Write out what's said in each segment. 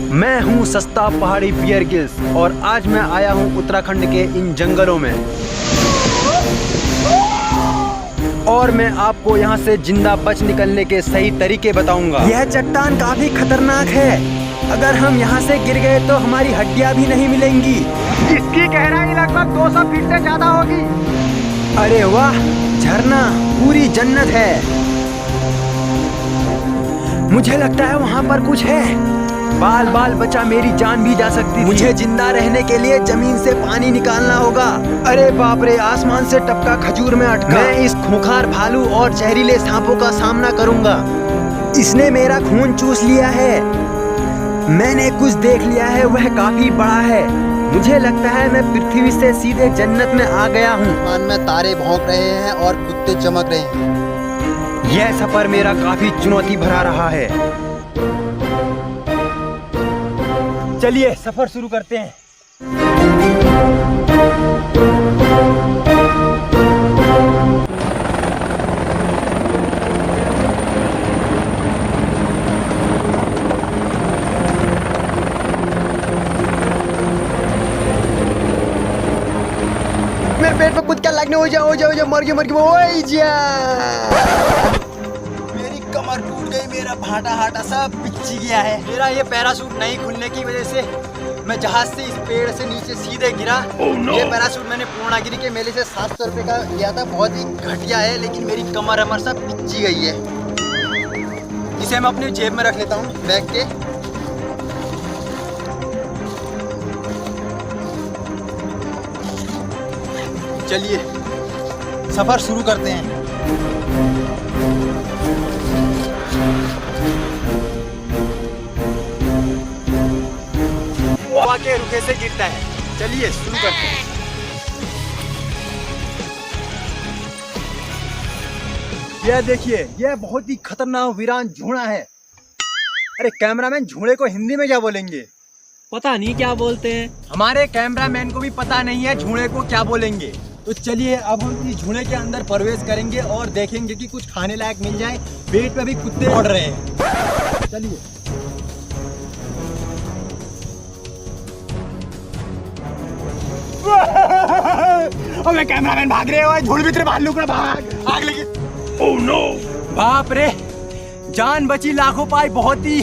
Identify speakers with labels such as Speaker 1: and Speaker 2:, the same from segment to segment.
Speaker 1: मैं हूँ सस्ता पहाड़ी बियर गिल्स और आज मैं आया हूँ उत्तराखंड के इन जंगलों में और मैं आपको यहाँ से जिंदा बच निकलने के सही तरीके बताऊंगा। यह चट्टान काफी खतरनाक है। अगर हम यहाँ से गिर गए तो हमारी हड्डियाँ भी नहीं मिलेंगी। इसकी गहराई लगभग 200 फीट से ज्यादा होगी। अरे वाह, झरना पूरी जन्नत है। मुझे लगता है वहाँ पर कुछ है। बाल बाल बचा, मेरी जान भी जा सकती थी। मुझे जिंदा रहने के लिए जमीन से पानी निकालना होगा। अरे बाप रे, आसमान से टपका खजूर में अटका। मैं इस खूंखार भालू और जहरीले सांपों का सामना करूंगा। इसने मेरा खून चूस लिया है। मैंने कुछ देख लिया है, वह काफी बड़ा है। मुझे लगता है मैं पृथ्वी से सीधे जन्नत में आ गया हूँ।
Speaker 2: आसमान में तारे भौंक रहे हैं और कुत्ते चमक रहे हैं।
Speaker 1: यह सफर मेरा काफी चुनौती भरा रहा है। चलिए सफर शुरू करते हैं।
Speaker 2: मेरे पेट में कुत्ता लगने हो जाओ मर गया ओए जा। मेरी कमर टूट गई, मेरा भाटा हाटा सब पिच्ची गया है।
Speaker 1: मेरा ये पैराशूट नहीं खुलने की वजह से मैं जहाज से इस पेड़ से नीचे सीधे गिरा।
Speaker 2: ये पैराशूट मैंने पूर्णागिरी के मेले से 700 रुपए का लिया था। बहुत ही घटिया है, लेकिन मेरी कमर अमर सब पिच्ची गई है।
Speaker 1: इसे मैं अपनी जेब में रख लेता हूँ
Speaker 2: बैग के।
Speaker 1: चलिए सफर शुरू करते हैं। हवा के रुखे से गिरता है। चलिए शुरू करते हैं। यह देखिए, यह बहुत ही खतरनाक वीरान झूणा है। अरे कैमरामैन, झूणे को हिंदी में क्या बोलेंगे?
Speaker 3: पता नहीं क्या बोलते हैं।
Speaker 1: हमारे कैमरामैन को भी पता नहीं है झूणे को क्या बोलेंगे। तो चलिए अब हम इस झूणे के अंदर प्रवेश करेंगे और देखेंगे कि कुछ खाने लायक मिल जाए। पेट में भी कुत्ते दौड़ रहे हैं। चलिए अबे कैमरामैन भाग रहे हो, झूठ भीतर भालू को भाग आग लगी। ओह नो, बाप रे, जान बची लाखों पाई। बहुत ही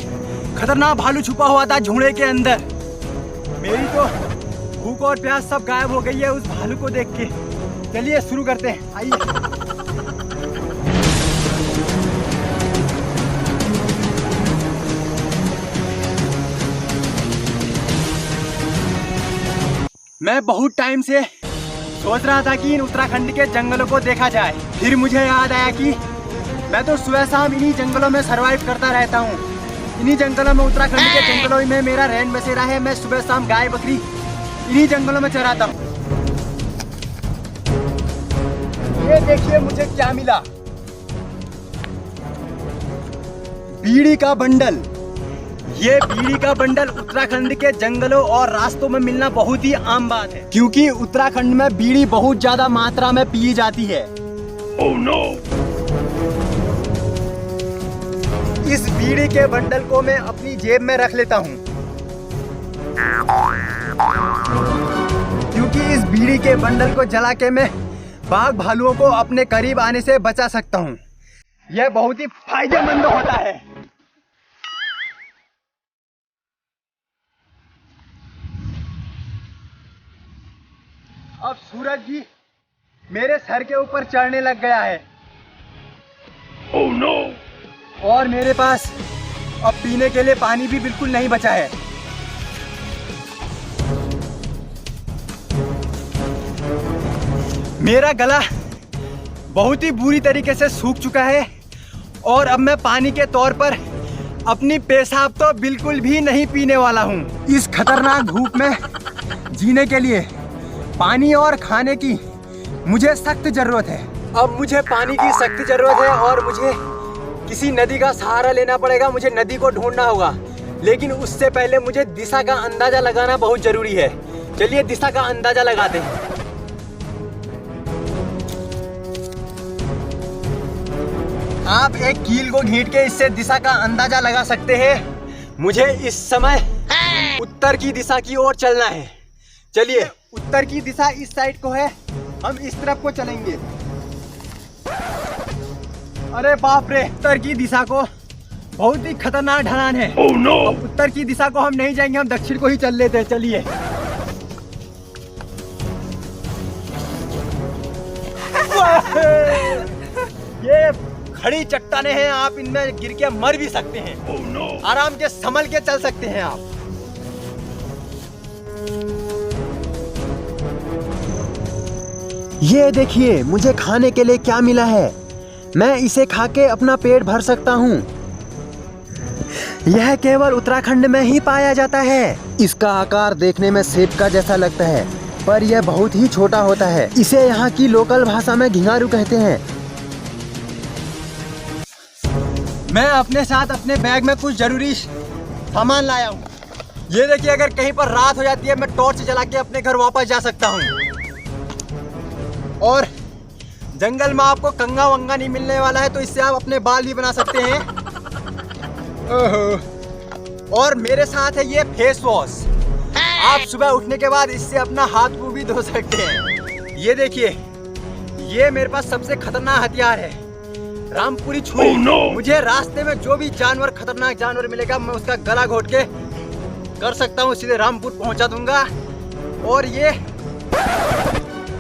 Speaker 1: खतरनाक भालू छुपा हुआ था झूणे के अंदर। मेरी तो भूख और प्यास सब गायब हो गई है उस भालू को देख के। चलिए शुरू करते हैं, आइए। मैं बहुत टाइम से सोच रहा था कि इन उत्तराखंड के जंगलों को देखा जाए। फिर मुझे याद आया कि मैं तो सुबह शाम इन्हीं जंगलों में सरवाइव करता रहता हूँ। इन्हीं जंगलों में, उत्तराखंड के जंगलों में मेरा रहन बसेरा है। मैं सुबह शाम गाय बकरी इन्हीं जंगलों में चराता हूँ। ये देखिए मुझे क्या मिला, बीड़ी का बंडल। ये बीड़ी का बंडल उत्तराखंड के जंगलों और रास्तों में मिलना बहुत ही आम बात है, क्योंकि उत्तराखंड में बीड़ी बहुत ज्यादा मात्रा में पी जाती है। Oh no. इस बीड़ी के बंडल को मैं अपनी जेब में रख लेता हूँ, क्योंकि इस बीड़ी के बंडल को जला के मैं बाघ भालुओं को अपने करीब आने से बचा सकता हूँ। यह बहुत ही फायदेमंद होता है। अब सूरज भी मेरे सर के ऊपर चढ़ने लग गया है। Oh no. और मेरे पास अब पीने के लिए पानी भी बिल्कुल नहीं बचा है। मेरा गला बहुत ही बुरी तरीके से सूख चुका है और अब मैं पानी के तौर पर अपनी पेशाब तो बिल्कुल भी नहीं पीने वाला हूँ। इस खतरनाक धूप में जीने के लिए पानी और खाने की मुझे सख्त जरूरत है। अब मुझे पानी की सख्त जरूरत है और मुझे किसी नदी का सहारा लेना पड़ेगा। मुझे नदी को ढूंढना होगा, लेकिन उससे पहले मुझे दिशा का अंदाजा लगाना बहुत जरूरी है। चलिए दिशा का अंदाजा लगाते हैं। आप एक कील को घींट के इससे दिशा का अंदाजा लगा सकते हैं। मुझे इस समय उत्तर की दिशा की ओर चलना है। चलिए, उत्तर की दिशा इस साइड को है, हम इस तरफ को चलेंगे। अरे बाप रे, उत्तर की दिशा को बहुत ही खतरनाक ढलान है। oh, no! अब उत्तर की दिशा को हम नहीं जाएंगे, हम दक्षिण को ही चल लेते हैं। चलिए। ये खड़ी चट्टाने हैं, आप इनमें गिर के मर भी सकते हैं। oh, no! आराम के संभल के चल सकते हैं आप। ये देखिए, मुझे खाने के लिए क्या मिला है। मैं इसे खा के अपना पेट भर सकता हूँ। यह केवल उत्तराखंड में ही पाया जाता है। इसका आकार देखने में सेब का जैसा लगता है, पर यह बहुत ही छोटा होता है। इसे यहाँ की लोकल भाषा में घिंगारू कहते हैं। मैं अपने साथ अपने बैग में कुछ जरूरी सामान लाया हूँ। ये देखिए, अगर कहीं पर रात हो जाती है, मैं टॉर्च जला के अपने घर वापस जा सकता हूँ। और जंगल में आपको कंगा वंगा नहीं मिलने वाला है, तो इससे आप अपने बाल भी बना सकते हैं। ओहो। और मेरे साथ है ये फेस वॉश। आप सुबह उठने के बाद इससे अपना हाथ मुंह भी धो सकते हैं। ये देखिए, ये मेरे पास सबसे खतरनाक हथियार है, रामपुरी छुरी। oh, no! मुझे रास्ते में जो भी जानवर, खतरनाक जानवर मिलेगा, मैं उसका गला घोट के कर सकता हूँ, सीधे रामपुर पहुंचा दूंगा। और ये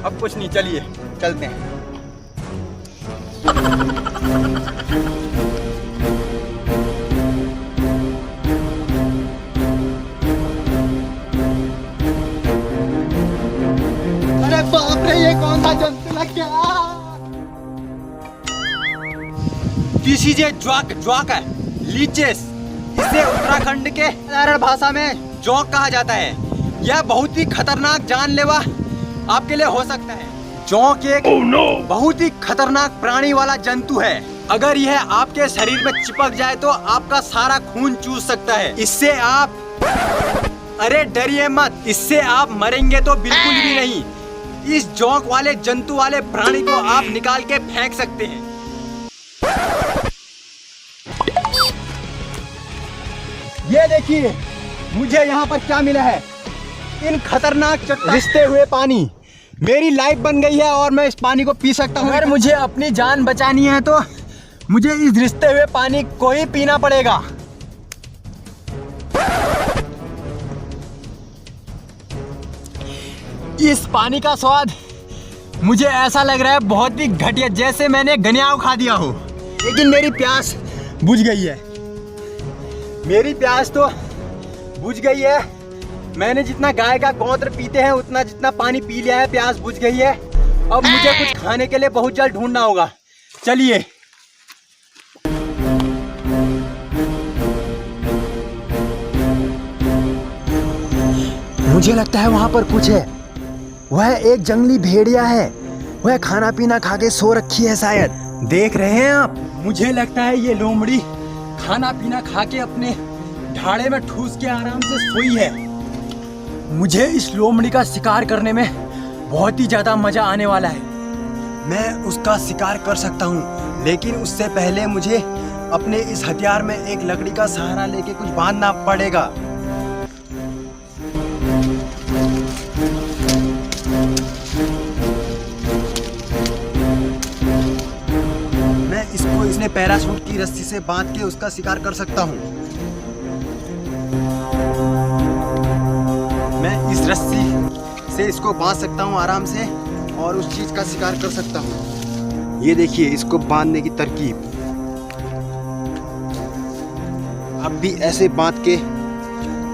Speaker 1: अब कुछ नहीं, चलिए चलते हैं। अरे बाप रे, ये कौन सा जंतु लग गया? दिस इज ए ज्वाक है, लीचेस। इसे उत्तराखंड के साधारण भाषा में जौक कहा जाता है। यह बहुत ही खतरनाक जानलेवा आपके लिए हो सकता है। जौक एक बहुत ही खतरनाक प्राणी वाला जंतु है। अगर यह आपके शरीर में चिपक जाए तो आपका सारा खून चूस सकता है। इससे आप, अरे डरिए मत, इससे आप मरेंगे तो बिल्कुल भी नहीं। इस जौक वाले जंतु वाले प्राणी को आप निकाल के फेंक सकते हैं। ये देखिए, मुझे यहाँ पर क्या मिला है। इन खतरनाक रिश्ते हुए पानी, मेरी लाइफ बन गई है और मैं इस पानी को पी सकता हूँ। अगर मुझे अपनी जान बचानी है तो मुझे इस रिश्ते हुए पानी को ही पीना पड़ेगा। इस पानी का स्वाद मुझे ऐसा लग रहा है बहुत ही घटिया, जैसे मैंने गनियाव खा दिया हो। लेकिन मेरी प्यास बुझ गई है। मेरी प्यास तो बुझ गई है। मैंने जितना गाय का गौत्र पीते हैं उतना जितना पानी पी लिया है, प्यास बुझ गई है। अब मुझे कुछ खाने के लिए बहुत जल्द ढूंढना होगा। चलिए। मुझे लगता है वहां पर कुछ है। वह एक जंगली भेड़िया है। वह खाना पीना खा के सो रखी है शायद। देख रहे हैं आप? मुझे लगता है ये लोमड़ी खाना पीना खा के अपने ढाड़े में ठूस के आराम से सोई है। मुझे इस लोमड़ी का शिकार करने में बहुत ही ज्यादा मजा आने वाला है। मैं उसका शिकार कर सकता हूँ, लेकिन उससे पहले मुझे अपने इस हथियार में एक लकड़ी का सहारा लेके कुछ बांधना पड़ेगा। मैं इसको इसने पैराशूट की रस्सी से बांध के उसका शिकार कर सकता हूँ। मैं इस रस्सी से इसको बांध सकता हूँ आराम से और उस चीज का शिकार कर सकता हूँ। ये देखिए इसको बांधने की तरकीब। आप भी ऐसे बांध के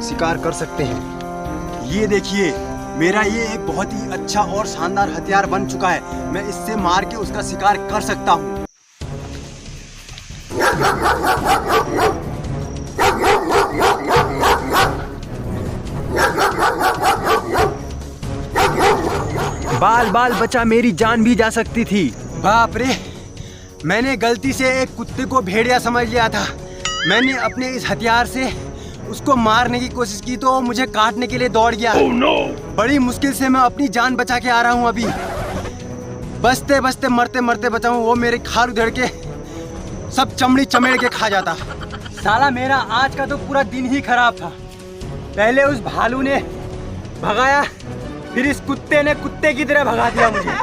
Speaker 1: शिकार कर सकते हैं। ये देखिए मेरा ये एक बहुत ही अच्छा और शानदार हथियार बन चुका है। मैं इससे मार के उसका शिकार कर सकता हूँ। बाल बाल बचा, मेरी जान भी जा सकती थी। बाप रे, मैंने गलती से एक कुत्ते को भेड़िया समझ लिया था। मैंने अपने इस हथियार से उसको मारने की कोशिश की तो मुझे काटने के लिए दौड़ गया। oh, no! बड़ी मुश्किल से मैं अपनी जान बचा के आ रहा हूँ। अभी बचते बचते मरते मरते बचा हूँ। वो मेरे खाल उधड़ के सब चमड़ी चमेड़ के खा जाता। साला मेरा आज का तो पूरा दिन ही खराब था। पहले उस भालू ने भगाया, फिर इस कुत्ते ने कुत्ते की तरह भगा दिया मुझे।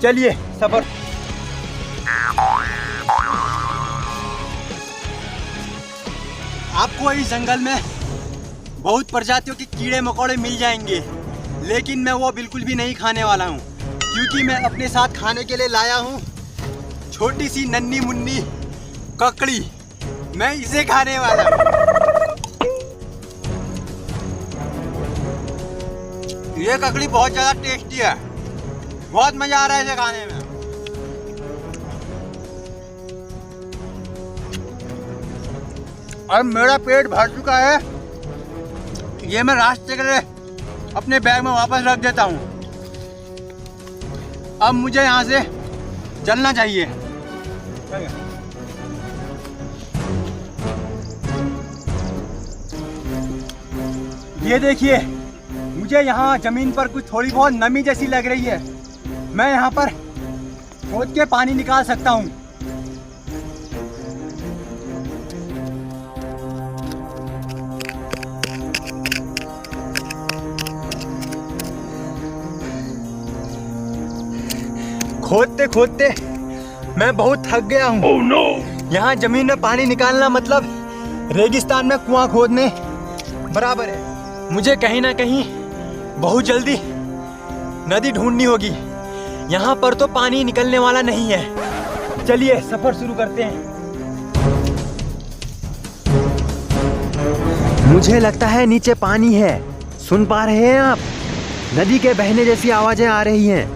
Speaker 1: चलिए सफर। आपको इस जंगल में बहुत प्रजातियों के कीड़े मकोड़े मिल जाएंगे, लेकिन मैं वो बिल्कुल भी नहीं खाने वाला हूँ, क्योंकि मैं अपने साथ खाने के लिए लाया हूँ छोटी सी नन्ही मुन्नी ककड़ी। मैं इसे खाने वाला हूँ। ये ककड़ी बहुत ज़्यादा टेस्टी है, बहुत मज़ा आ रहा है इसे खाने में। और मेरा पेट भर चुका है, ये मैं रास्ते के लिए अपने बैग में वापस रख देता हूँ। अब मुझे यहाँ से चलना चाहिए। ये देखिए, मुझे यहाँ जमीन पर कुछ थोड़ी बहुत नमी जैसी लग रही है। मैं यहाँ पर खोद के पानी निकाल सकता हूँ। खोदते खोदते मैं बहुत थक गया हूँ। oh, no! यहाँ जमीन में पानी निकालना मतलब रेगिस्तान में कुआं खोदने बराबर है। मुझे कहीं ना कहीं बहुत जल्दी नदी ढूंढनी होगी। यहाँ पर तो पानी निकलने वाला नहीं है। चलिए सफर शुरू करते हैं। मुझे लगता है नीचे पानी है। सुन पा रहे हैं आप? नदी के बहने जैसी आवाजें आ रही हैं।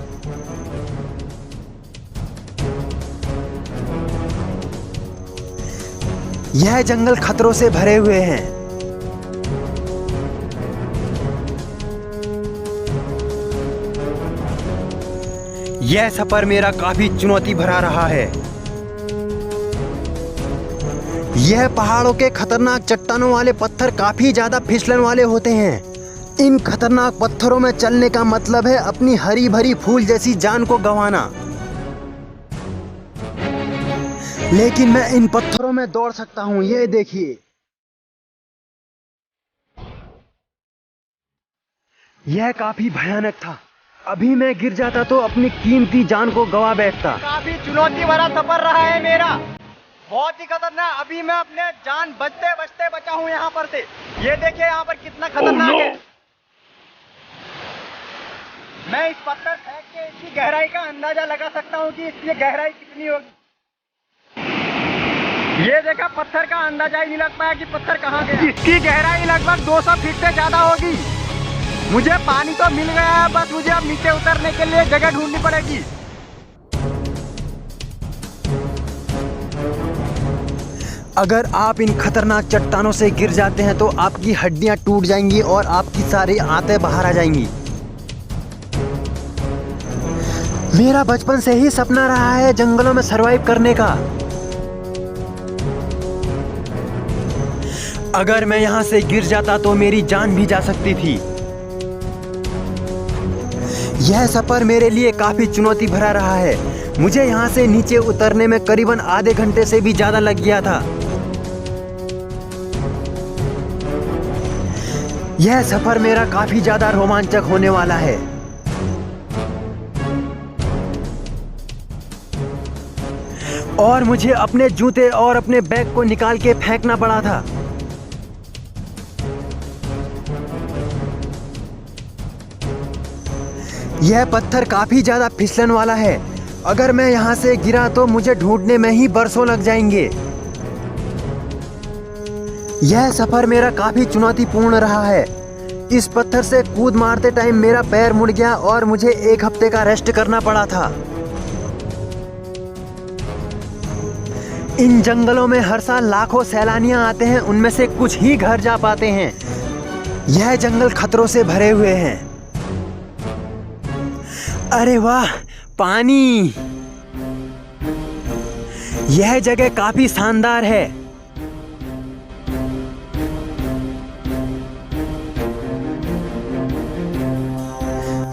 Speaker 1: यह जंगल खतरों से भरे हुए हैं। यह सफर मेरा काफी चुनौती भरा रहा है। यह पहाड़ों के खतरनाक चट्टानों वाले पत्थर काफी ज्यादा फिसलन वाले होते हैं। इन खतरनाक पत्थरों में चलने का मतलब है अपनी हरी भरी फूल जैसी जान को गंवाना। लेकिन मैं इन पत्थरों में दौड़ सकता हूँ। ये देखिए, यह काफी भयानक था। अभी मैं गिर जाता तो अपनी कीमती जान को गवा बैठता। काफी चुनौती भरा सफर रहा है मेरा, बहुत ही खतरनाक। अभी मैं अपने जान बचते बचते बचा हूँ यहाँ पर से। ये देखिए यहाँ पर कितना खतरनाक है। मैं इस पत्थर फेंक के इसकी गहराई का अंदाजा लगा सकता हूँ कि इसकी गहराई कितनी होगी। ये देखा, पत्थर का अंदाजा ही नहीं लग पाया कि पत्थर कहाँ गया। इसकी गहराई लगभग 200 फीट से ज्यादा होगी। मुझे पानी तो मिल गया है, बस मुझे अब नीचे उतरने के लिए जगह ढूंढनी पड़ेगी। अगर आप इन खतरनाक चट्टानों से गिर जाते हैं तो आपकी हड्डियां टूट जाएंगी और आपकी सारी आंतें बाहर आ जाएंगी। मेरा बचपन से ही सपना रहा है जंगलों में सरवाइव करने का। अगर मैं यहाँ से गिर जाता तो मेरी जान भी जा सकती थी। यह सफर मेरे लिए काफी चुनौती भरा रहा है। मुझे यहाँ से नीचे उतरने में करीबन आधे घंटे से भी ज्यादा लग गया था। यह सफर मेरा काफी ज्यादा रोमांचक होने वाला है। और मुझे अपने जूते और अपने बैग को निकाल के फेंकना पड़ा था। यह पत्थर काफी ज्यादा फिसलन वाला है। अगर मैं यहाँ से गिरा तो मुझे ढूंढने में ही बरसों लग जाएंगे। यह सफर मेरा काफी चुनौतीपूर्ण रहा है। इस पत्थर से कूद मारते टाइम मेरा पैर मुड़ गया और मुझे 1 हफ्ते का रेस्ट करना पड़ा था। इन जंगलों में हर साल लाखों सैलानियां आते हैं, उनमें से कुछ ही घर जा पाते हैं। यह जंगल खतरों से भरे हुए हैं। अरे वाह, पानी! यह जगह काफी शानदार है।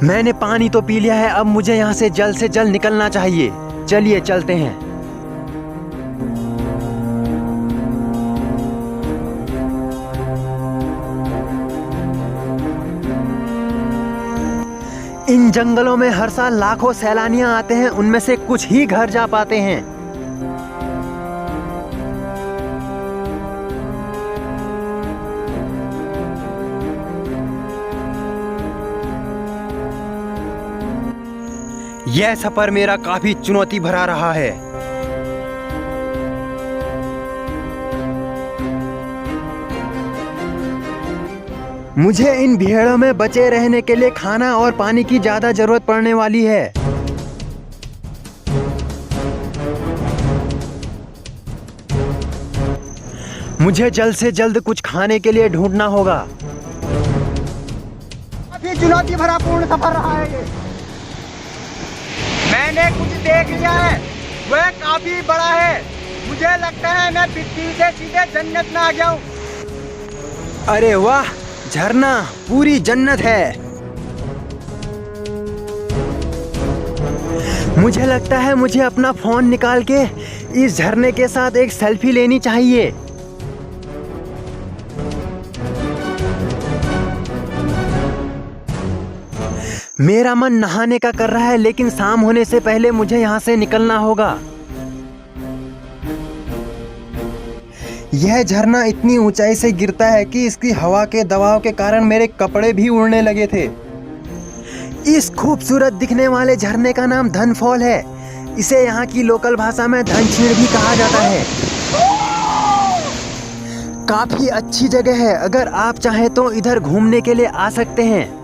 Speaker 1: मैंने पानी तो पी लिया है, अब मुझे यहाँ से जल्द निकलना चाहिए। चलिए चलते हैं। इन जंगलों में हर साल लाखों सैलानियां आते हैं, उनमें से कुछ ही घर जा पाते हैं। यह सफर मेरा काफी चुनौती भरा रहा है। मुझे इन भीड़ों में बचे रहने के लिए खाना और पानी की ज्यादा जरूरत पड़ने वाली है। मुझे जल्द से जल्द कुछ खाने के लिए ढूंढना होगा।
Speaker 2: काफी चुनौती भरा पूर्ण सफर रहा है ये। मैंने कुछ देख लिया है, वह काफी बड़ा है। मुझे लगता है मैं पृथ्वी से सीधे जन्नत में आ गया हूँ।
Speaker 1: अरे वाह, झरना पूरी जन्नत है। मुझे लगता है मुझे अपना फोन निकाल के इस झरने के साथ एक सेल्फी लेनी चाहिए। मेरा मन नहाने का कर रहा है, लेकिन शाम होने से पहले मुझे यहाँ से निकलना होगा। यह झरना इतनी ऊंचाई से गिरता है कि इसकी हवा के दबाव के कारण मेरे कपड़े भी उड़ने लगे थे। इस खूबसूरत दिखने वाले झरने का नाम धन फॉल है। इसे यहाँ की लोकल भाषा में धन छीण भी कहा जाता है। काफी अच्छी जगह है, अगर आप चाहें तो इधर घूमने के लिए आ सकते हैं।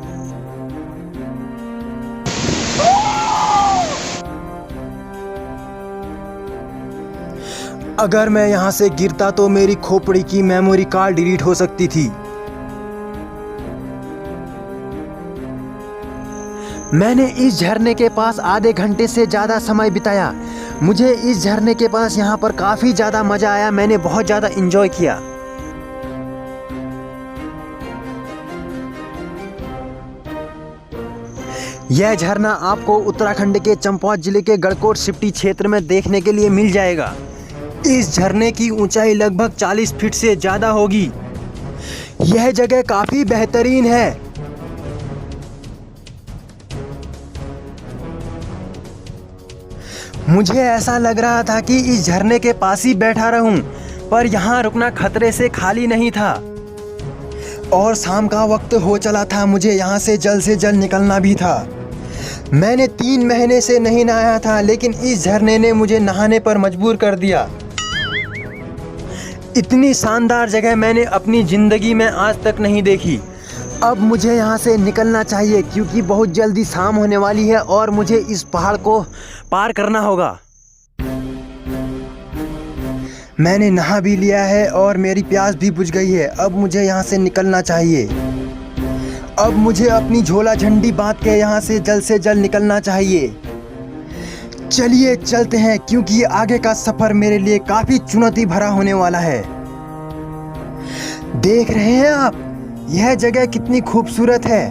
Speaker 1: अगर मैं यहाँ से गिरता तो मेरी खोपड़ी की मेमोरी कार्ड डिलीट हो सकती थी। मैंने इस झरने के पास आधे घंटे से ज़्यादा समय बिताया। मुझे इस झरने के पास यहाँ पर काफ़ी ज़्यादा मज़ा आया। मैंने बहुत ज़्यादा एंजॉय किया। यह झरना आपको उत्तराखंड के चंपावत जिले के गढ़कोट सिप्टी क्षेत्र में देखने के लिए मिल जाएगा। इस झरने की ऊंचाई लगभग 40 फीट से ज़्यादा होगी। यह जगह काफ़ी बेहतरीन है। मुझे ऐसा लग रहा था कि इस झरने के पास ही बैठा रहूं, पर यहाँ रुकना खतरे से खाली नहीं था और शाम का वक्त हो चला था। मुझे यहाँ से जल्द निकलना भी था। मैंने 3 महीने से नहीं नहाया था, लेकिन इस झरने ने मुझे नहाने पर मजबूर कर दिया। इतनी शानदार जगह मैंने अपनी ज़िंदगी में आज तक नहीं देखी। अब मुझे यहाँ से निकलना चाहिए क्योंकि बहुत जल्दी शाम होने वाली है और मुझे इस पहाड़ को पार करना होगा। मैंने नहा भी लिया है और मेरी प्यास भी बुझ गई है। अब मुझे यहाँ से निकलना चाहिए। अब मुझे अपनी झोला झंडी बांध के यहाँ से जल्द निकलना चाहिए। चलिए चलते हैं, क्योंकि आगे का सफर मेरे लिए काफी चुनौती भरा होने वाला है। देख रहे हैं आप, यह जगह कितनी खूबसूरत है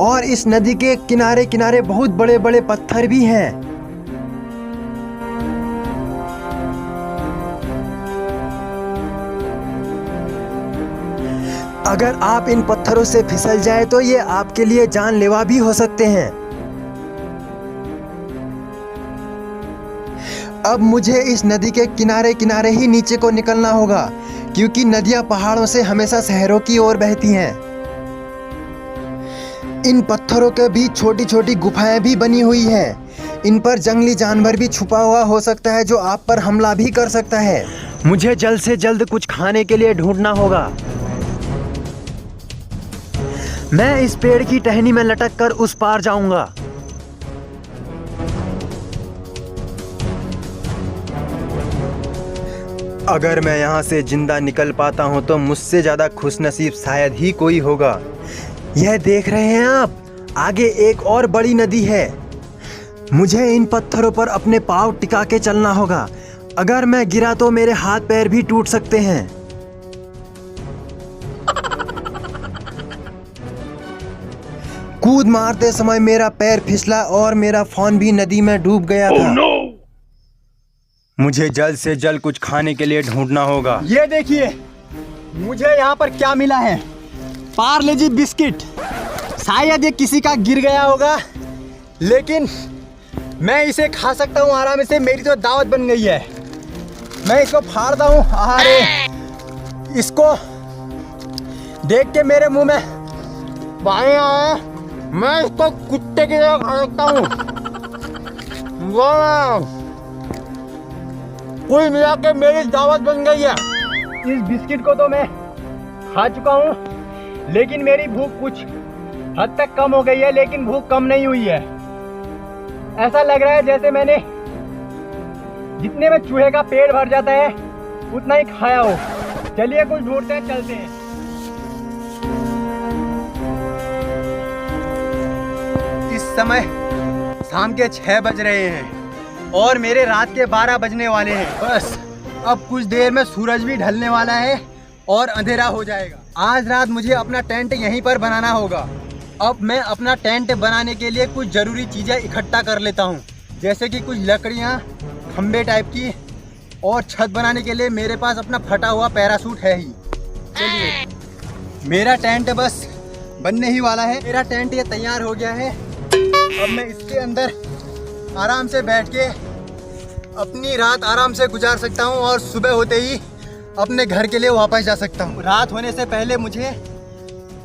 Speaker 1: और इस नदी के किनारे किनारे बहुत बड़े बड़े पत्थर भी हैं। अगर आप इन पत्थरों से फिसल जाए तो ये आपके लिए जानलेवा भी हो सकते हैं। अब मुझे इस नदी के किनारे किनारे ही नीचे को निकलना होगा, क्योंकि नदियां पहाड़ों से हमेशा शहरों की ओर बहती हैं। इन पत्थरों के बीच छोटी छोटी गुफाएं भी बनी हुई हैं। इन पर जंगली जानवर भी छुपा हुआ हो सकता है जो आप पर हमला भी कर सकता है। मुझे जल्द से जल्द कुछ खाने के लिए ढूंढना होगा। मैं इस पेड़ की टहनी में लटक कर उस पार जाऊंगा। अगर मैं यहाँ से जिंदा निकल पाता हूँ तो मुझसे ज़्यादा खुशनसीब शायद ही कोई होगा। यह देख रहे हैं आप, आगे एक और बड़ी नदी है। मुझे इन पत्थरों पर अपने पाँव टिका के चलना होगा। अगर मैं गिरा तो मेरे हाथ पैर भी टूट सकते हैं। कूद मारते समय मेरा पैर फिसला और मेरा फोन भी नदी में डूब गया था।
Speaker 4: no!
Speaker 1: मुझे जल्द से जल्द कुछ खाने के लिए ढूंढना होगा।
Speaker 2: ये देखिए, मुझे यहाँ पर क्या मिला है। पार्ले जी बिस्किट,
Speaker 1: शायद ये किसी का गिर गया होगा, लेकिन मैं इसे खा सकता हूँ आराम से। मेरी तो दावत बन गई है। मैं इसको फाड़ता हूँ। अरे इसको देख के मेरे मुंह में पानी आया। मैं इसको कुत्ते की तरह खा सकता हूँ। कुल मिला के मेरी दावत बन गई है। इस बिस्किट को तो मैं खा चुका हूँ, लेकिन मेरी भूख कुछ हद तक कम हो गई है, लेकिन भूख कम नहीं हुई है। ऐसा लग रहा है जैसे मैंने जितने में चूहे का पेट भर जाता है उतना ही खाया हो। चलिए कुछ ढूंढते हैं, चलते हैं। इस समय शाम के 6 बज रहे हैं और मेरे रात के 12 बजने वाले हैं। बस अब कुछ देर में सूरज भी ढलने वाला है और अंधेरा हो जाएगा। आज रात मुझे अपना टेंट यहीं पर बनाना होगा। अब मैं अपना टेंट बनाने के लिए कुछ ज़रूरी चीज़ें इकट्ठा कर लेता हूँ, जैसे कि कुछ लकड़ियाँ, खम्बे टाइप की, और छत बनाने के लिए मेरे पास अपना फटा हुआ पैराशूट है ही। चलिए, मेरा टेंट बस बनने ही वाला है। मेरा टेंट ये तैयार हो गया है। अब मैं इसके अंदर आराम से बैठ के अपनी रात आराम से गुजार सकता हूँ और सुबह होते ही अपने घर के लिए वापस जा सकता हूँ। रात होने से पहले मुझे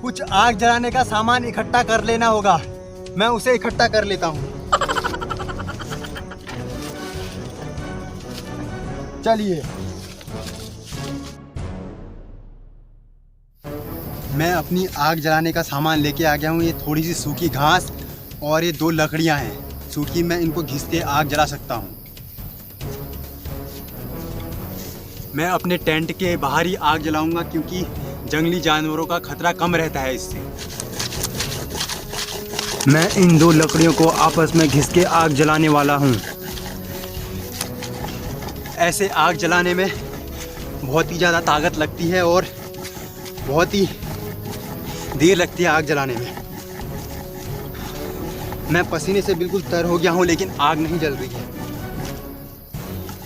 Speaker 1: कुछ आग जलाने का सामान इकट्ठा कर लेना होगा। मैं उसे इकट्ठा कर लेता हूँ। चलिए, मैं अपनी आग जलाने का सामान लेके आ गया हूँ। ये थोड़ी सी सूखी घास और ये 2 लकड़ियाँ हैं सूखी। मैं इनको घिस के आग जला सकता हूँ। मैं अपने टेंट के बाहर ही आग जलाऊंगा, क्योंकि जंगली जानवरों का खतरा कम रहता है इससे। मैं इन 2 लकड़ियों को आपस में घिस के आग जलाने वाला हूँ। ऐसे आग जलाने में बहुत ही ज़्यादा ताकत लगती है और बहुत ही देर लगती है आग जलाने में। मैं पसीने से बिल्कुल तर हो गया हूँ, लेकिन आग नहीं जल रही है।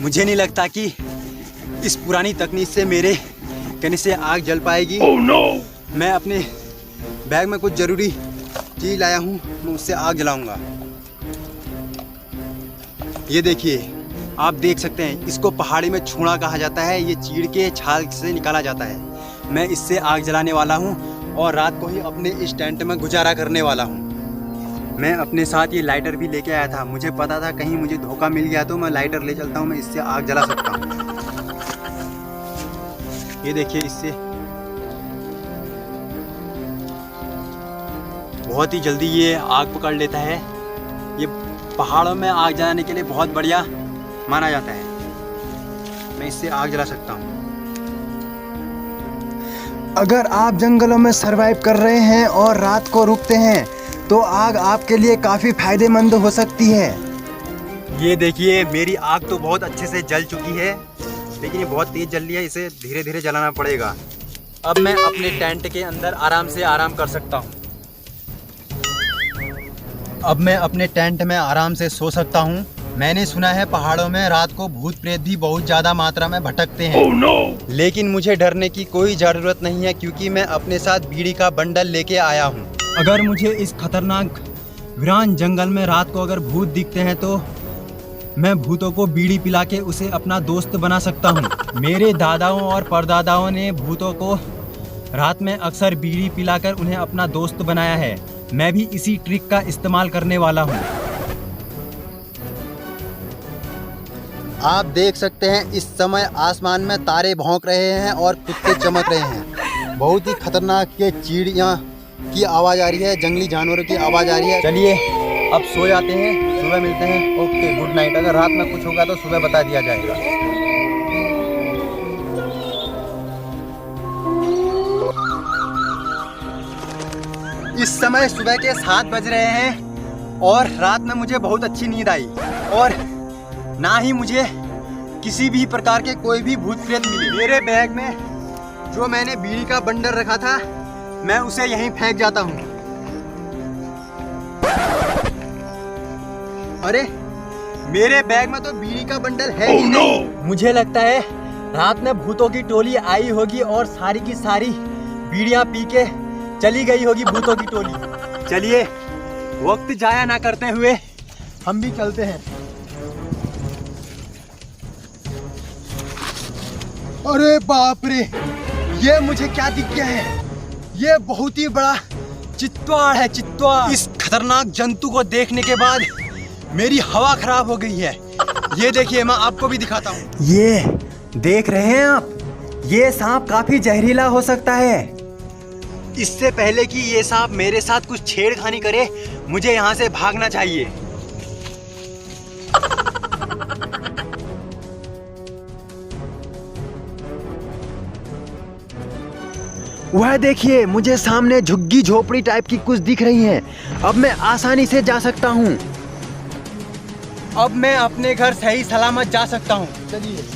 Speaker 1: मुझे नहीं लगता कि इस पुरानी तकनीक से मेरे कहने से आग जल पाएगी। Oh, no! मैं अपने बैग में कुछ ज़रूरी चीज़ लाया हूँ, मैं उससे आग जलाऊंगा। ये देखिए, आप देख सकते हैं, इसको पहाड़ी में छूड़ा कहा जाता है। ये चीड़ के छाल से निकाला जाता है। मैं इससे आग जलाने वाला हूँ और रात को ही अपने इस टेंट में गुजारा करने वाला हूँ। मैं अपने साथ ये लाइटर भी लेके आया था। मुझे पता था कहीं मुझे धोखा मिल गया तो मैं लाइटर ले चलता हूँ, मैं इससे आग जला सकता हूँ। ये देखिए, इससे बहुत ही जल्दी ये आग पकड़ लेता है। ये पहाड़ों में आग जलाने के लिए बहुत बढ़िया माना जाता है। मैं इससे आग जला सकता हूँ। अगर आप जंगलों में सरवाइव कर रहे हैं और रात को रुकते हैं तो आग आपके लिए काफ़ी फायदेमंद हो सकती है। ये देखिए, मेरी आग तो बहुत अच्छे से जल चुकी है, लेकिन ये बहुत तेज़ जल रही है। इसे धीरे धीरे जलाना पड़ेगा। अब मैं अपने टेंट के अंदर आराम कर सकता हूँ। अब मैं अपने टेंट में आराम से सो सकता हूँ। मैंने सुना है पहाड़ों में रात को भूत प्रेत भी बहुत ज़्यादा मात्रा में भटकते हैं। Oh, no! लेकिन मुझे डरने की कोई ज़रूरत नहीं है, क्योंकि मैं अपने साथ बीड़ी का बंडल लेके आया हूँ। अगर मुझे इस खतरनाक वीरान जंगल में रात को अगर भूत दिखते हैं तो मैं भूतों को बीड़ी पिला के उसे अपना दोस्त बना सकता हूँ। मेरे दादाओं और परदादाओं ने भूतों को रात में अक्सर बीड़ी पिलाकर उन्हें अपना दोस्त बनाया है। मैं भी इसी ट्रिक का इस्तेमाल करने वाला हूँ। आप देख सकते हैं, इस समय आसमान में तारे भौंक रहे हैं और कुत्ते चमक रहे हैं। बहुत ही खतरनाक ये चिड़िया की आवाज़ आ रही है, जंगली जानवरों की आवाज़ आ रही है। चलिए अब सो जाते हैं, सुबह मिलते हैं। Okay, good night. अगर रात में कुछ होगा तो सुबह बता दिया जाएगा। इस समय सुबह के 7 बज रहे हैं और रात में मुझे बहुत अच्छी नींद आई और ना ही मुझे किसी भी प्रकार के कोई भी भूत प्रेत मिले। मेरे बैग में जो मैंने बीड़ी का बंडल रखा था, मैं उसे यहीं फेंक जाता हूँ। अरे, मेरे बैग में तो बीड़ी का बंडल है ही नहीं। मुझे लगता है रात में भूतों की टोली आई होगी और सारी की सारी बीड़ियाँ पी के चली गई होगी भूतों की टोली। चलिए वक्त जाया ना करते हुए हम भी चलते हैं। अरे बाप रे, ये मुझे क्या दिख गया है? ये बहुत ही बड़ा चित्तौड़ है, चित्तौड़। इस खतरनाक जंतु को देखने के बाद मेरी हवा खराब हो गई है। ये देखिए, मैं आपको भी दिखाता हूँ। ये देख रहे हैं आप, ये सांप काफी जहरीला हो सकता है। इससे पहले कि ये सांप मेरे साथ कुछ छेड़खानी करे, मुझे यहाँ से भागना चाहिए। वह देखिए, मुझे सामने झुग्गी झोपड़ी टाइप की कुछ दिख रही हैं। अब मैं आसानी से जा सकता हूँ। अब मैं अपने घर सही सलामत जा सकता हूँ। चलिए।